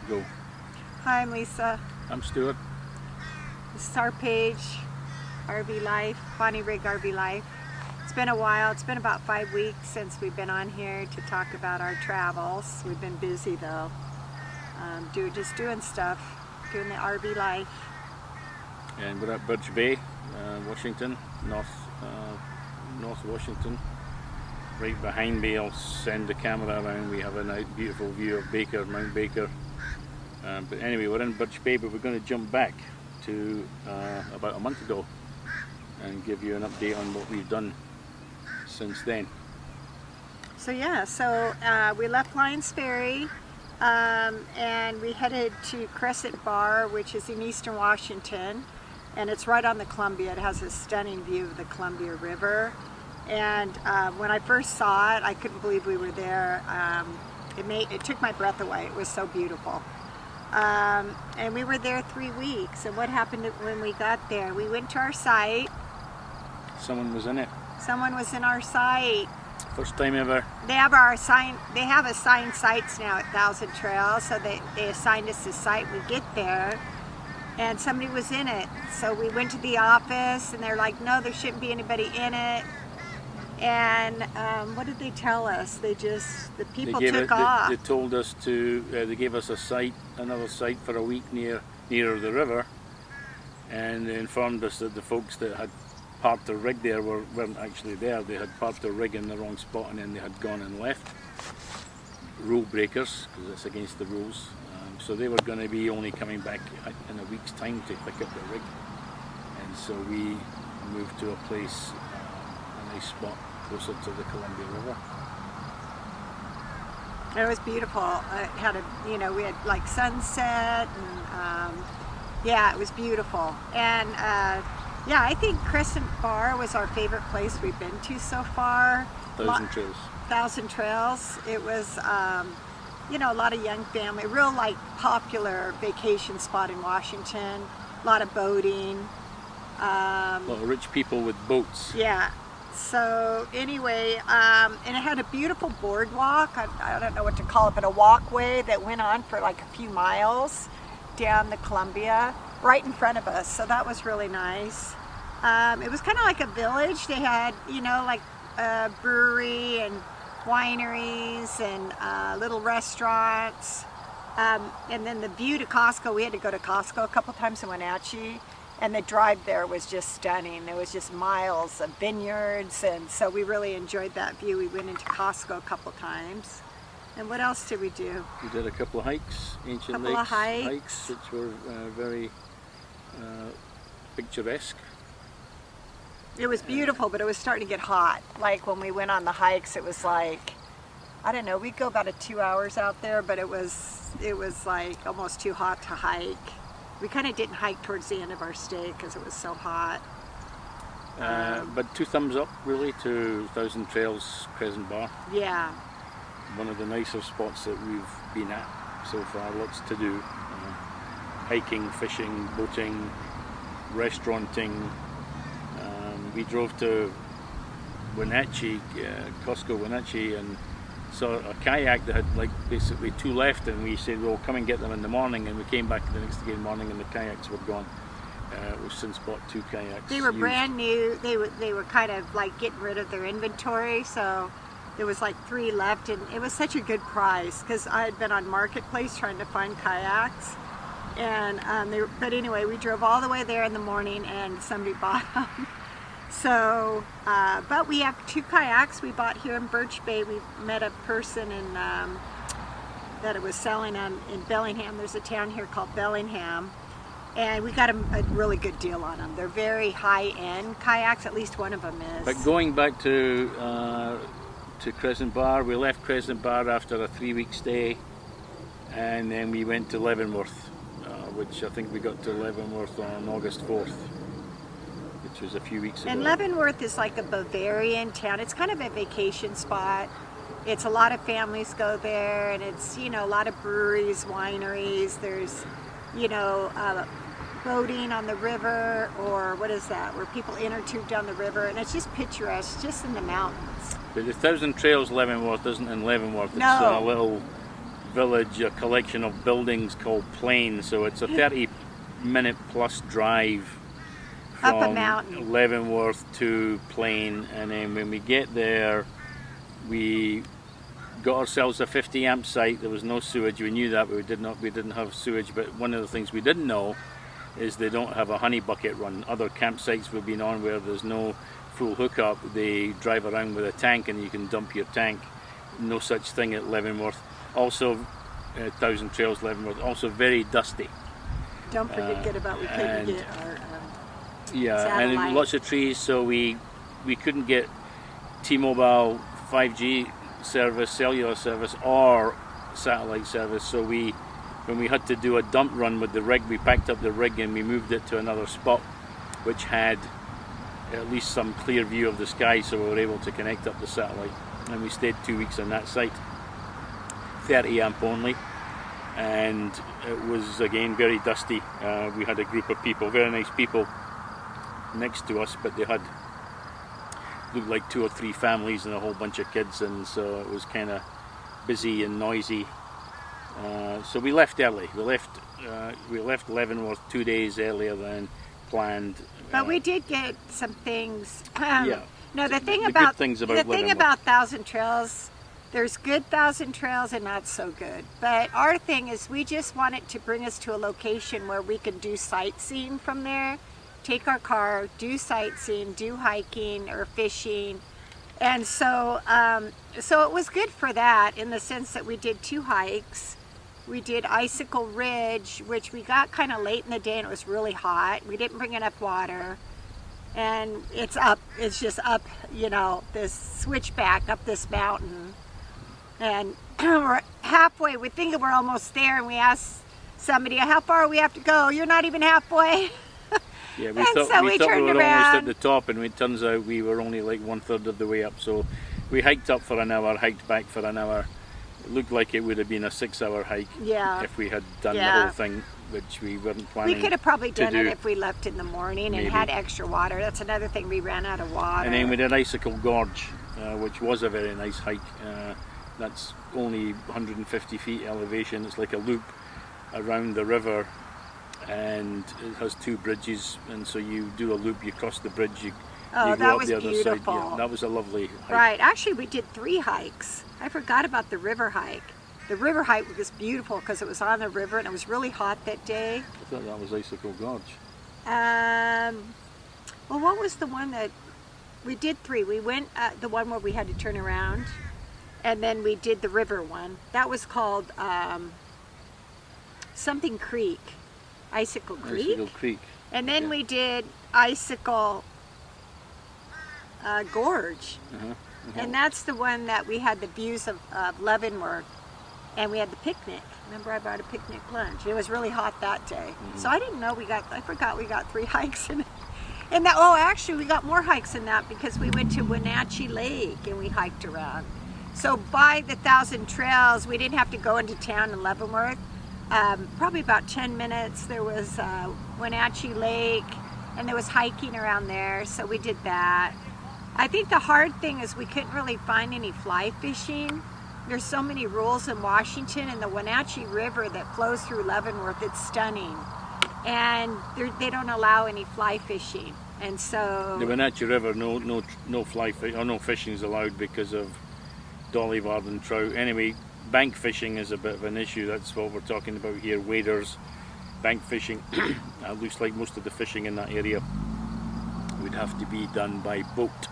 Go. Hi, I'm Lisa. I'm Stuart. This is our page, RV Life, BonnyriggRVLife. It's been a while. It's been about 5 weeks since we've been on here to talk about our travels. We've been busy though, just doing stuff, doing the RV life. And we're at Birch Bay, Washington, North Washington. Right behind me, I'll send the camera around. We have a nice, beautiful view of Baker, Mount Baker. But anyway, we're in Birch Bay, but we're going to jump back to about a month ago and give you an update on what we've done since then. So yeah, we left Lyons Ferry and we headed to Crescent Bar, which is in eastern Washington, and it's right on the Columbia. It has a stunning view of the Columbia River. And when I first saw it, I couldn't believe we were there. It took my breath away. It was so beautiful. And we were there 3 weeks. And what happened when we got there? We went to our site. Someone was in it. Someone was in our site. First time ever. They have assigned sites now at Thousand Trails. So they assigned us a site. We get there, and somebody was in it. So we went to the office, and they're like, "No, there shouldn't be anybody in it." And what did they tell us? The people took off. They told us to, they gave us another site for a week nearer the river, and they informed us that the folks that had parked their rig there weren't actually there. They had parked their rig in the wrong spot, and then they had gone and left. Rule breakers, because it's against the rules. So they were going to be only coming back in a week's time to pick up their rig. And so we moved to a place, a nice spot closer to the Columbia River. It was beautiful. It had we had like sunset, and yeah, it was beautiful. And yeah, I think Crescent Bar was our favorite place we've been to so far. Thousand Trails. It was, a lot of young family, real like popular vacation spot in Washington. A lot of boating. A lot of rich people with boats. Yeah. So anyway, and it had a beautiful boardwalk. I don't know what to call it, but a walkway that went on for like a few miles down the Columbia, right in front of us. So that was really nice. It was kind of like a village. They had, like a brewery and wineries and little restaurants. And then the view to Costco, we had to go to Costco a couple times in Wenatchee. And the drive there was just stunning. There was just miles of vineyards, and so we really enjoyed that view. We went into Costco a couple times. And what else did we do? We did a couple of hikes, ancient lakes hikes, which were very picturesque. It was beautiful, but it was starting to get hot. Like when we went on the hikes, it was like, I don't know, we'd go about 2 hours out there, but it was like almost too hot to hike. We kind of didn't hike towards the end of our stay because it was so hot. But 2 thumbs up really to Thousand Trails Crescent Bar. Yeah. One of the nicer spots that we've been at so far. Lots to do. Hiking, fishing, boating, restauranting. We drove to Wenatchee, Costco Wenatchee, and saw a kayak that had like basically 2 left, and we said, well, come and get them in the morning, and we came back the next day in the morning and the kayaks were gone. We've since bought 2 kayaks. They were brand new. They were kind of like getting rid of their inventory, so there was like 3 left, and it was such a good price because I had been on Marketplace trying to find kayaks, and but anyway, we drove all the way there in the morning and somebody bought them. So, but we have 2 kayaks we bought here in Birch Bay. We met a person that it was selling them in Bellingham. There's a town here called Bellingham, and we got a really good deal on them. They're very high-end kayaks, at least one of them is. But going back to Crescent Bar, we left Crescent Bar after a 3-week stay, and then we went to Leavenworth, which I think we got to Leavenworth on August 4th. Which was a few weeks ago. And Leavenworth is like a Bavarian town. It's kind of a vacation spot. It's a lot of families go there, and it's, a lot of breweries, wineries. There's, boating on the river, or what is that, where people inner tube down the river, and it's just picturesque, just in the mountains. But the Thousand Trails Leavenworth isn't in Leavenworth. It's no. a little village, a collection of buildings called Plain. So it's a 30-minute plus drive Up a from mountain. Leavenworth to Plain, and then when we get there, we got ourselves a 50 amp site. There was no sewage. We knew that, but we didn't have sewage. But one of the things we didn't know is they don't have a honey bucket run. Other campsites we've been on where there's no full hookup, they drive around with a tank and you can dump your tank. No such thing at Leavenworth. Also, 1,000 Trails Leavenworth, also very dusty. Don't forget about we couldn't get our and satellite. lots of trees, so we couldn't get T-Mobile 5G service, cellular service, or satellite service. So when we had to do a dump run with the rig, we packed up the rig and we moved it to another spot which had at least some clear view of the sky, so we were able to connect up the satellite. And we stayed 2 weeks on that site, 30 amp only, and it was again very dusty. We had a group of people, very nice people, next to us, but they had looked like 2 or 3 families and a whole bunch of kids, and so it was kind of busy and noisy. So we left early. We left Leavenworth 2 days earlier than planned. But we did get some things. Yeah. No, the thing good about things about the thing Leavenworth. about Thousand Trails, there's good Thousand Trails and not so good. But our thing is, we just wanted to bring us to a location where we could do sightseeing from there. Take our car, do sightseeing, do hiking or fishing, and so it was good for that in the sense that we did 2 hikes. We did Icicle Ridge, which we got kind of late in the day and it was really hot. We didn't bring enough water, and it's just up, this switchback up this mountain, and we're halfway. We think we're almost there, and we asked somebody, "How far we have to go?" "You're not even halfway." Yeah, we And thought so we we thought we turned were almost around. at the top, and it turns out we were only like 1/3 of the way up. So we hiked up for an hour, hiked back for an hour. It looked like it would have been a 6-hour hike if we had done the whole thing, which we weren't planning. We could have probably to done it do. if we left in the morning Maybe. and had extra water. That's another thing, we ran out of water. And then we did Icicle Gorge, which was a very nice hike. That's only 150 feet elevation. It's like a loop around the river, and it has 2 bridges, and so you do a loop, you cross the bridge, you go that up was the other side. beautiful. Yeah, that was a lovely hike. Right, actually we did 3 hikes. I forgot about the river hike. The river hike was beautiful because it was on the river and it was really hot that day. I thought that was Icicle Gorge. Well, what was the one that we did? 3. We went the one where we had to turn around, and then we did the river one. That was called something Creek, Icicle Creek. Icicle Creek. And then we did Icicle Gorge. And that's the one that we had the views of Leavenworth, and we had the picnic. Remember, I brought a picnic lunch. It was really hot that day. So I didn't know I forgot we got 3 hikes in it. And that, actually we got more hikes than that because we went to Wenatchee Lake and we hiked around. So by the Thousand Trails, we didn't have to go into town in Leavenworth. Probably about 10 minutes, there was Wenatchee Lake, and there was hiking around there, so we did that. I think the hard thing is we couldn't really find any fly fishing. There's so many rules in Washington, and the Wenatchee River that flows through Leavenworth, it's stunning. And they don't allow any fly fishing. And so The Wenatchee River, no fly fish or no fishing is allowed because of dollyvard and trout. Anyway, bank fishing is a bit of an issue. That's what we're talking about here. Waders, bank fishing. It looks like most of the fishing in that area would have to be done by boat,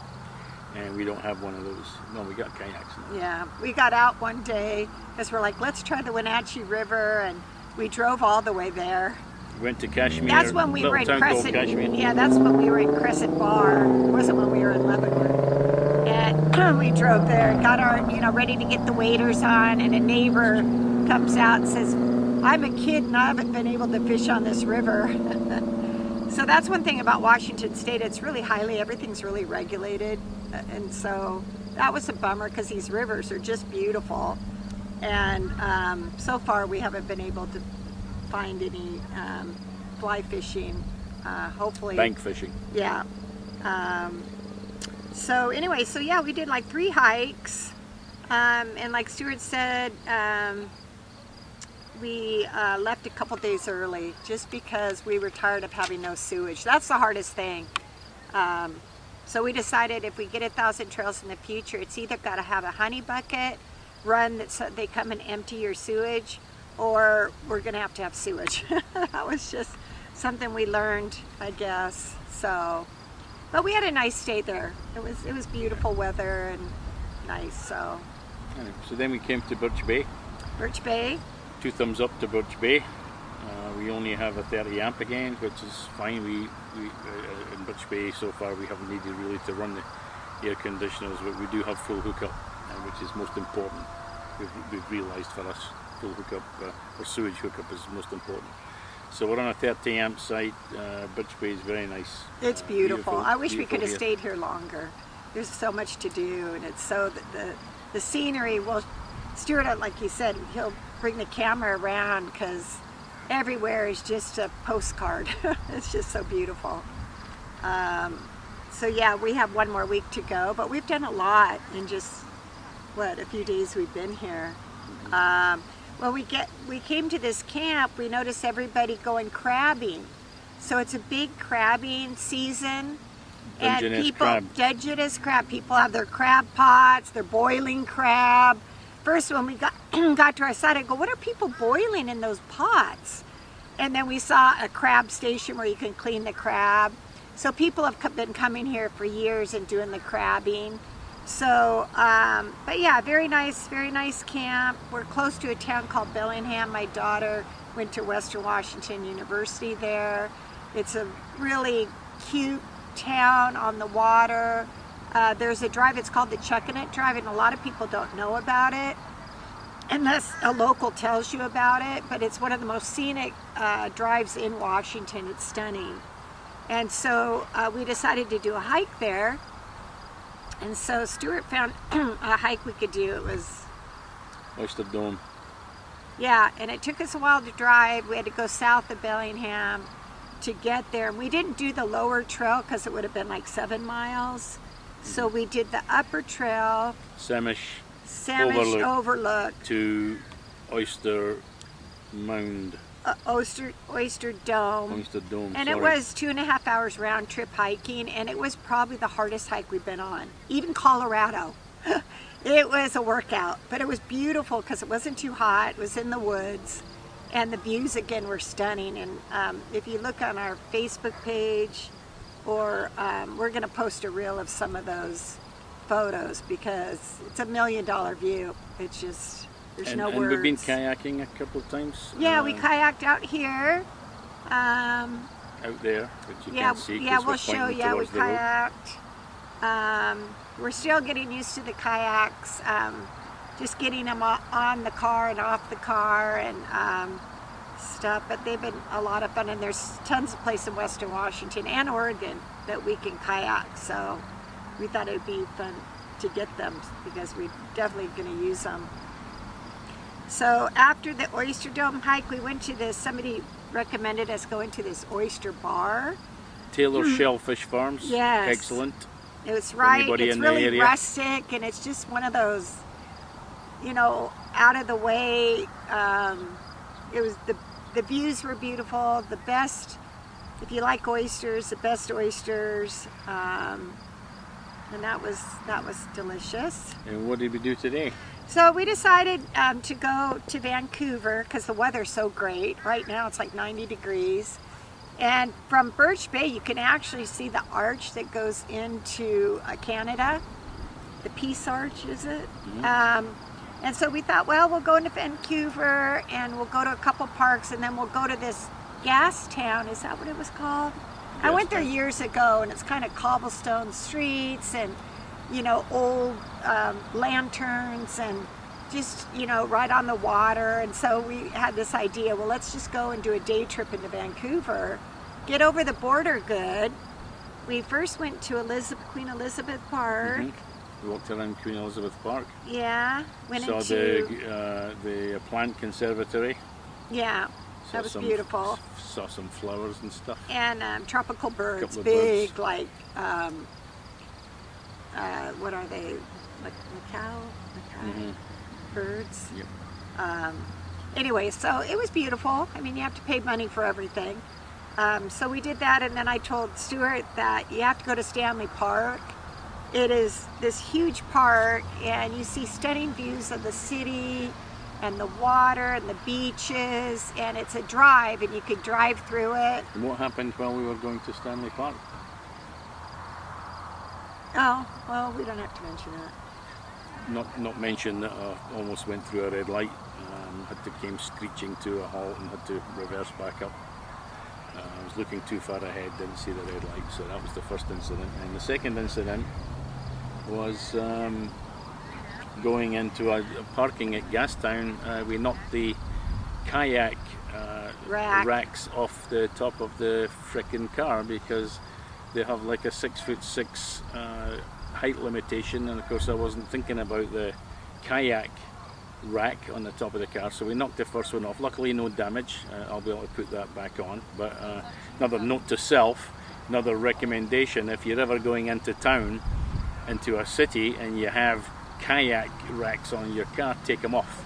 and we don't have one of those. No, we got kayaks now. yeah, we got out one day because we're like, let's try the Wenatchee River, and we drove all the way there. We went to Kashmir. That's when we little were in town called Crescent. Kashmir. Yeah, that's when we were in Crescent Bar. It wasn't when we were in Leavenworth. And we drove there and got our, ready to get the waders on. And a neighbor comes out and says, "I'm a kid and I haven't been able to fish on this river." So that's one thing about Washington State. It's really everything's really regulated. And so that was a bummer because these rivers are just beautiful. And so far we haven't been able to find any fly fishing. Hopefully Bank fishing. Yeah. So anyway, we did like 3 hikes, and like Stuart said, we left a couple days early just because we were tired of having no sewage. That's the hardest thing. So we decided if we get 1,000 trails in the future, it's either got to have a honey bucket run that so they come and empty your sewage, or we're going to have sewage. That was just something we learned, I guess. So, but we had a nice stay there. It was beautiful weather and nice. So then we came to Birch Bay. Birch Bay. 2 thumbs up to Birch Bay. We only have a 30 amp again, which is fine. We in Birch Bay so far we haven't needed really to run the air conditioners, but we do have full hookup, which is most important. We've realised for us, full hookup or sewage hookup is most important. So we're on a 30 amp site. Birch Bay is very nice. It's beautiful. I wish we could have here. stayed here longer. There's so much to do, and it's so the scenery. Well, Stuart, like you said, he'll bring the camera around because everywhere is just a postcard. It's just so beautiful. So yeah, we have 1 more week to go, but we've done a lot in just a few days we've been here. Well, we came to this camp. We noticed everybody going crabbing, so it's a big crabbing season. Dungeness and people, crab. Dungeness crab. People have their crab pots. They're boiling crab. First, when we got to our site, I go, "What are people boiling in those pots?" And then we saw a crab station where you can clean the crab. So people have been coming here for years and doing the crabbing. So, but yeah, very nice camp. We're close to a town called Bellingham. My daughter went to Western Washington University there. It's a really cute town on the water. There's a drive, it's called the Chuckanut Drive, and a lot of people don't know about it unless a local tells you about it, but it's one of the most scenic drives in Washington. It's stunning. And so we decided to do a hike there. And so Stuart found a hike we could do. It was Oyster Dome. Yeah, and it took us a while to drive. We had to go south of Bellingham to get there. And we didn't do the lower trail because it would have been like 7 miles. So we did the upper trail, Samish Overlook to Oyster Mound. Oyster Dome. Oyster Dome. And it was 2.5 hours round trip hiking, and it was probably the hardest hike we've been on. Even Colorado. It was a workout, but it was beautiful because it wasn't too hot. It was in the woods, and the views again were stunning. And if you look on our Facebook page, or we're going to post a reel of some of those photos because it's $1 million view. It's just, there's no words. And we've been kayaking a couple of times. Yeah, we kayaked out here. Out there, which you can't see. Yeah, we'll show you. We towards the road. kayaked. We're still getting used to the kayaks. Just getting them on the car and off the car and stuff. But they've been a lot of fun, and there's tons of places in Western Washington and Oregon that we can kayak. So we thought it would be fun to get them because we're definitely going to use them. So after the Oyster Dome hike, we went to this, somebody recommended us going to this oyster bar. Taylor Shellfish Farms. Yes. Excellent. It was right. Anybody It's in the really area? rustic, and it's just one of those, out of the way. It was the views were beautiful. The best, if you like oysters, the best oysters, and that was delicious. And what did we do today? So we decided to go to Vancouver because the weather's so great. Right now it's like 90 degrees. And from Birch Bay, you can actually see the arch that goes into Canada. The Peace Arch, is it? Mm-hmm. And so we thought, well, we'll go into Vancouver and we'll go to a couple parks, and then we'll go to this gas town. Is that what it was called? I went there years ago, and it's kind of cobblestone streets and, old lanterns and just, right on the water. And so we had this idea, well, let's just go and do a day trip into Vancouver, get over the border good. We first went to Queen Elizabeth Park. Mm-hmm. We walked around Queen Elizabeth Park. Yeah. Saw the plant conservatory. Yeah. That was beautiful. Saw some flowers and stuff. And tropical birds, big, birds. Like, what are they? Like macaw mm-hmm. birds. Yep. anyway, so it was beautiful. I mean, you have to pay money for everything. So we did that, and then I told Stuart that you have to go to Stanley Park. It is this huge park, and you see stunning views of the city and the water and the beaches, and it's a drive, and you could drive through it. And what happened while we were going to Stanley Park? Oh, well, we don't have to mention that. Not mention that I almost went through a red light, came screeching to a halt and had to reverse back up. I was looking too far ahead, didn't see the red light, so that was the first incident. And the second incident was going into a parking at Gastown. We knocked the kayak racks off the top of the frickin' car because they have like a 6'6" height limitation, and of course I wasn't thinking about the kayak rack on the top of the car, so we knocked the first one off. Luckily no damage. I'll be able to put that back on, but another note to self, another recommendation: if you're ever going into town, into a city, and you have kayak racks on your car, take them off.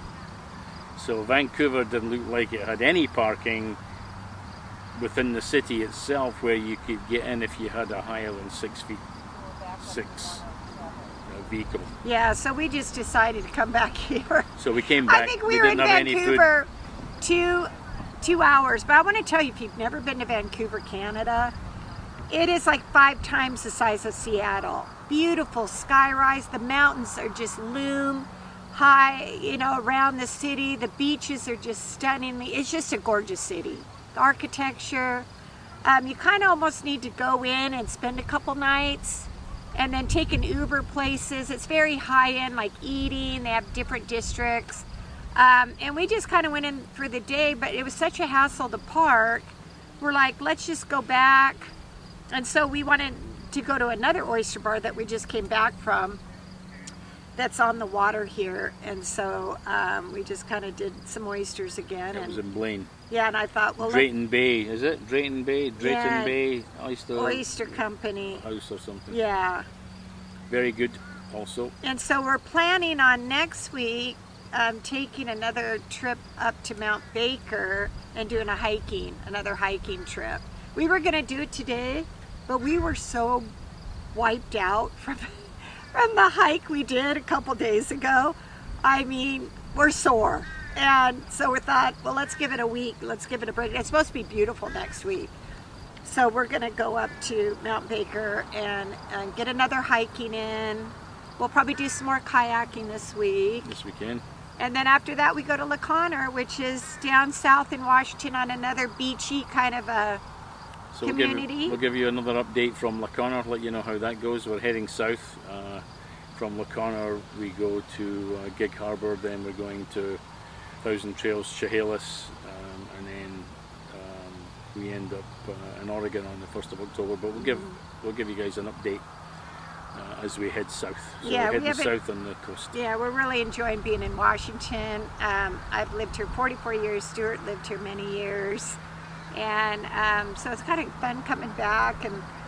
So Vancouver didn't look like it had any parking within the city itself where you could get in if you had a higher than 6'6" vehicle. Yeah, so we just decided to come back here. So we came back. I think we were in Vancouver 2 hours, but I want to tell you, if you've never been to Vancouver, Canada, it is like 5 times the size of Seattle. Beautiful skyrise. The mountains are just loom high, you know, around the city. The beaches are just stunningly, it's just a gorgeous city. The architecture, you kind of almost need to go in and spend a couple nights and then take an Uber places. It's very high end, like eating. They have different districts. And we just kind of went in for the day, but it was such a hassle to park. We're like, let's just go back. And so we wanted to go to another oyster bar that we just came back from that's on the water here. And so we just kind of did some oysters again. It was in Blaine. Yeah, and I thought, well, Drayton Bay, is it? Drayton Bay? Drayton Bay Oyster Company House or something. Yeah. Very good also. And so we're planning on next week taking another trip up to Mount Baker and doing another hiking trip. We were going to do it today, but we were so wiped out from the hike we did a couple days ago. I mean, we're sore. And so we thought, well, let's give it a week. Let's give it a break. It's supposed to be beautiful next week. So we're going to go up to Mount Baker and get another hiking in. We'll probably do some more kayaking this week. This weekend. And then after that, we go to LeConnor, which is down south in Washington on another beachy kind of a community. We'll give you another update from LeConnor, let you know how that goes. We're heading south. From LeConnor, we go to Gig Harbour, then we're going to Thousand Trails, Chehalis, and then we end up in Oregon on the 1st of October. But we'll give you guys an update as we head south. So we're heading south on the coast. Yeah, we're really enjoying being in Washington. I've lived here 44 years. Stuart lived here many years, and so it's kind of fun coming back.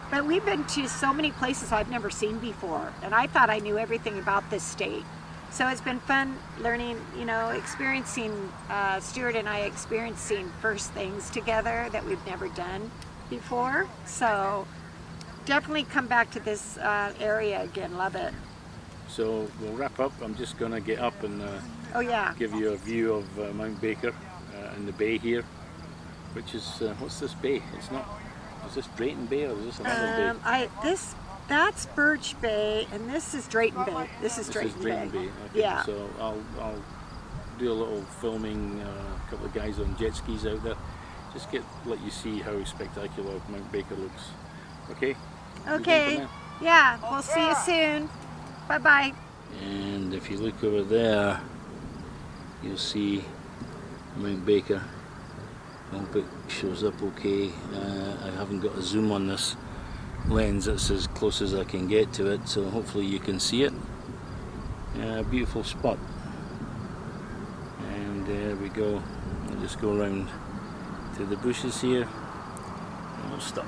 But we've been to so many places I've never seen before, and I thought I knew everything about this state. So it's been fun learning, you know, experiencing, Stuart and I experiencing first things together that we've never done before. So definitely come back to this area again, love it. So we'll wrap up. I'm just going to get up and give you a view of Mount Baker and the bay here, which is, what's this bay? It's not, is this Drayton Bay or is this another bay? That's Birch Bay, and this is Drayton Bay. This is Drayton Bay. Okay. Yeah. So I'll do a little filming, a couple of guys on jet skis out there. Just let you see how spectacular Mount Baker looks. Okay? Okay. Yeah, we'll see you soon. Bye-bye. And if you look over there, you'll see Mount Baker. I hope it shows up okay. I haven't got a zoom on this lens. It's as close as I can get to it, so hopefully you can see it. Beautiful spot. And there we go. I'll just go around to the bushes here and we'll stop.